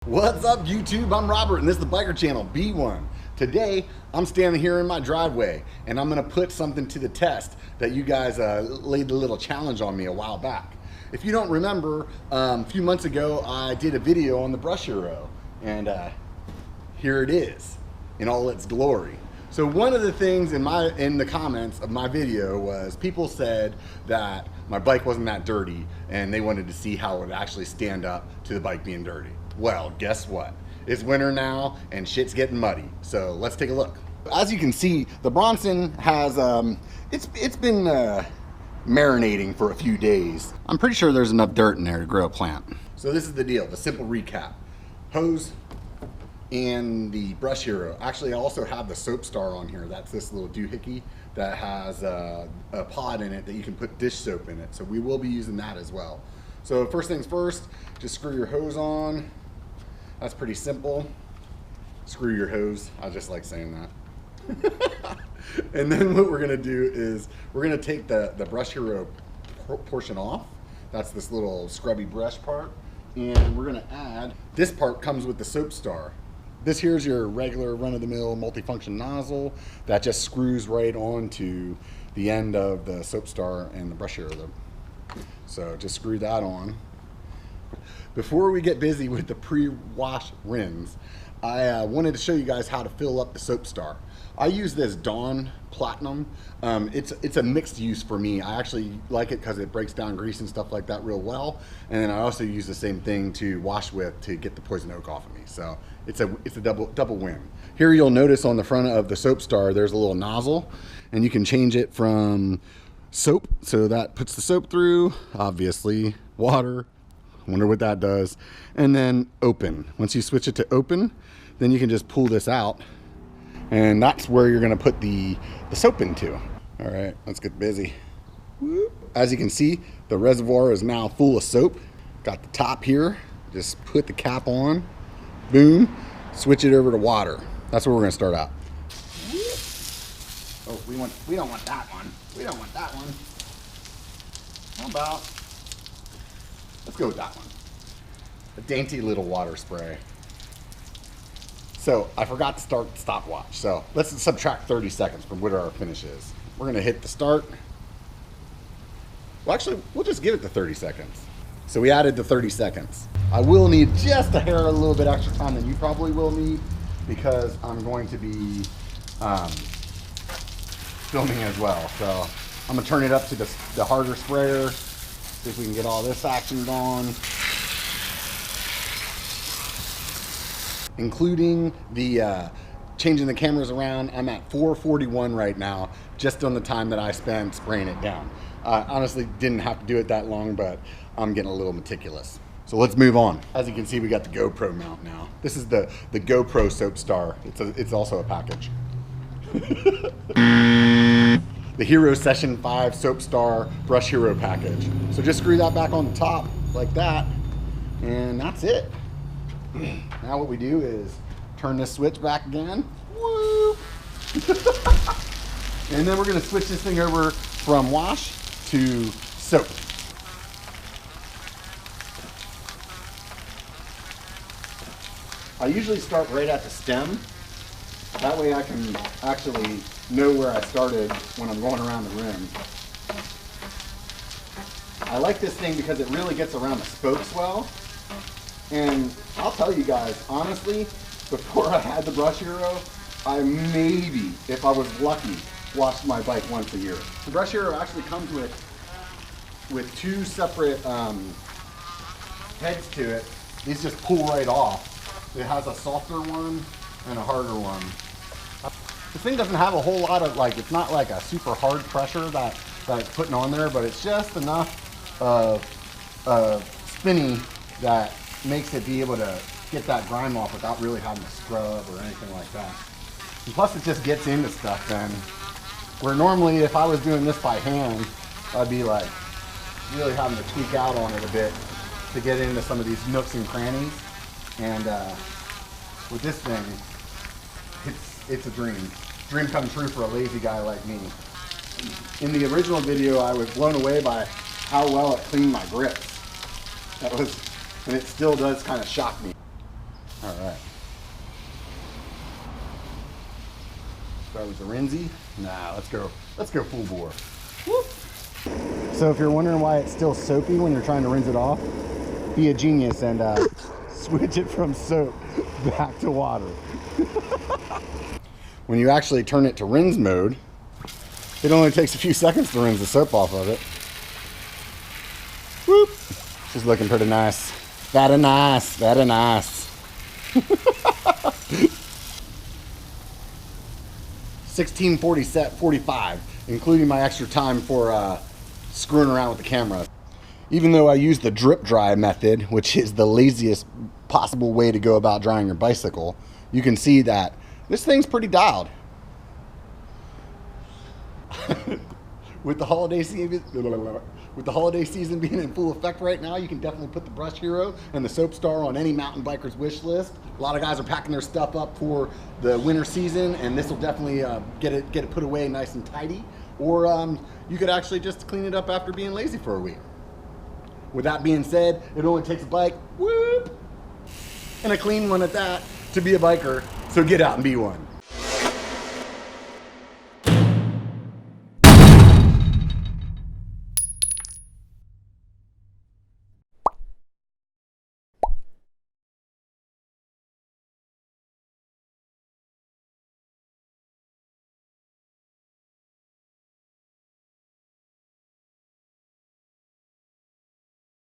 What's up YouTube? I'm Robert and this is the biker channel B1. Today I'm standing here in my driveway and I'm gonna put something to the test that you guys laid a little challenge on me a while back. If you don't remember, a few months ago I did a video on the brush hero and here it is in all its glory. So one of the things in the comments of my video was people said that my bike wasn't that dirty and they wanted to see how it would actually stand up to the bike being dirty. Well, guess what? It's winter now and shit's getting muddy. So let's take a look. As you can see, the Bronson has, it's been marinating for a few days. I'm pretty sure there's enough dirt in there to grow a plant. So this is the deal, the simple recap. Hose and the brush hero. Actually, I also have the soap star on here. That's this little doohickey that has a pod in it that you can put dish soap in it. So we will be using that as well. So first things first, just screw your hose on. That's pretty simple. Screw your hose. I just like saying that. And then what we're gonna do is we're gonna take the brush hero portion off. That's this little scrubby brush part. And we're gonna add, this part comes with the soap star. This here's your regular run-of-the-mill multifunction nozzle that just screws right onto the end of the soap star and the brush hero. So just screw that on. Before we get busy with the pre-wash rims, I wanted to show you guys how to fill up the soap star. I use this Dawn Platinum. It's a mixed use for me. I actually like it because it breaks down grease and stuff like that real well. And then I also use the same thing to wash with to get the poison oak off of me. So it's a double win. Here you'll notice on the front of the soap star there's a little nozzle, and you can change it from soap, so that puts the soap through, obviously water. Wonder what that does. And then open. Once you switch it to open, then you can just pull this out, and that's where you're going to put the soap into. All right, let's get busy. Whoop. As you can see, the reservoir is now full of soap. Got the top here. Just put the cap on. Boom. Switch it over to water. That's where we're going to start out. Oh, we don't want that one. We don't want that one. How about, let's go with that one. A dainty little water spray. So I forgot to start the stopwatch. So let's subtract 30 seconds from what our finish is. We're gonna hit the start. Well, actually, we'll just give it the 30 seconds. So we added the 30 seconds. I will need just a hair, a little bit extra time than you probably will need, because I'm going to be filming as well. So I'm gonna turn it up to the harder sprayer, see if we can get all this action on. Including the changing the cameras around, I'm at 441 right now, just on the time that I spent spraying it down. Honestly, didn't have to do it that long, but I'm getting a little meticulous. So let's move on. As you can see, we got the GoPro mount now. This is the GoPro Soap Star. It's also a package. The Hero Session 5 Soap Star Brush Hero package. So just screw that back on the top like that, and that's it. Now what we do is turn this switch back again. Woo! And then we're gonna switch this thing over from wash to soap. I usually start right at the stem. That way I can actually know where I started when I'm going around the rim. I like this thing because it really gets around the spokes well. And I'll tell you guys, honestly, before I had the Brush Hero, I maybe, if I was lucky, washed my bike once a year. The Brush Hero actually comes with two separate heads to it. These just pull right off. It has a softer one and a harder one. The thing doesn't have a whole lot of, like, it's not like a super hard pressure that it's putting on there, but it's just enough of spinny that makes it be able to get that grime off without really having to scrub or anything like that. And plus it just gets into stuff then, where normally if I was doing this by hand, I'd be like really having to tweak out on it a bit to get into some of these nooks and crannies. And with this thing, it's a dream. Dream come true for a lazy guy like me. In the original video, I was blown away by how well it cleaned my grips. That was, and it still does kind of shock me. Start with the Renzi. Nah, let's go full bore. Whoop. So if you're wondering why it's still soapy when you're trying to rinse it off, be a genius and switch it from soap back to water. When you actually turn it to rinse mode, it only takes a few seconds to rinse the soap off of it. Whoop. She's looking pretty nice. Very nice, very nice. 16:45, including my extra time for screwing around with the camera. Even though I use the drip dry method, which is the laziest possible way to go about drying your bicycle, you can see that this thing's pretty dialed. With the holiday season being in full effect right now, you can definitely put the Brush Hero and the Soap Star on any mountain biker's wish list. A lot of guys are packing their stuff up for the winter season, and this will definitely get it put away nice and tidy. Or you could actually just clean it up after being lazy for a week. With that being said, it only takes a bike, whoop, and a clean one at that, to be a biker. So get out and be one.